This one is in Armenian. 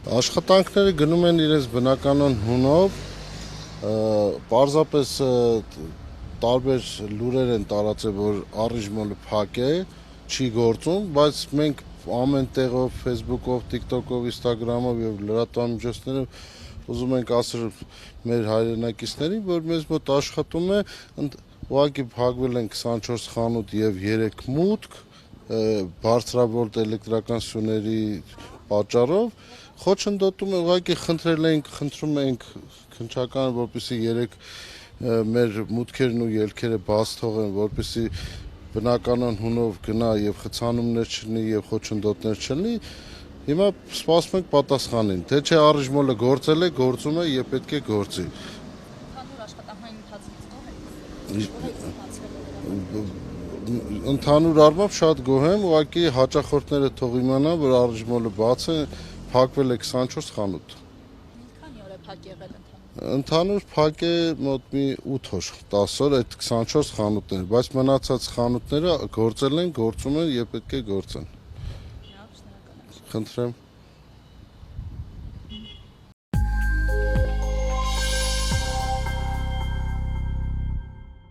Աշխատանքները գնում են իրենց բնականon հունով, պարզապես տարբեր լուրեր են տարածել, որ առիժմոլը փակ է, չի գործում, բայց մենք ամեն տեղով, Facebook-ով, TikTok-ով, Instagram-ով եւ լրատվամիջոցներով ուզում ենք ասել մեր հայրենակիցներին, որ մեզ մոտ աշխատում է, ուղղակի փակվել են 24 խանութ եւ 3 մուտք, բարձրավոլտ էլեկտրական սյուների պատճառով, խոչընդոտում է, ուղղակի խնդրում ենք քննչականը, որպեսզի 3 մեր մուտքերն ու ելքերը բաց թողեն, որպեսզի բնականon հունով գնա եւ խցանումներ չլինի եւ խոչընդոտներ չլինի, հիմա սպասում ենք պատասխանին, թե չէ առիժմոլը գործել է, գործում է եւ պետք է գործի։ Ընդհանուր աշխատանքային ընթացքից Ընդհանուր առմամբ շատ գոհ եմ, ուղղակի հաճախորդները թող իմանան, որ առիժմոլը բաց է, փակվել է 24 խանութ։ Քանի օր է փակ եղել Ընդհանուր փակ է մոտ մի 8 օր, 10 օր այդ 24 խանութներ, բայց մնացած խանութները գործել են, գործում են եւ պետք է գործեն։ Շնորհակալ եմ։ Խնդրեմ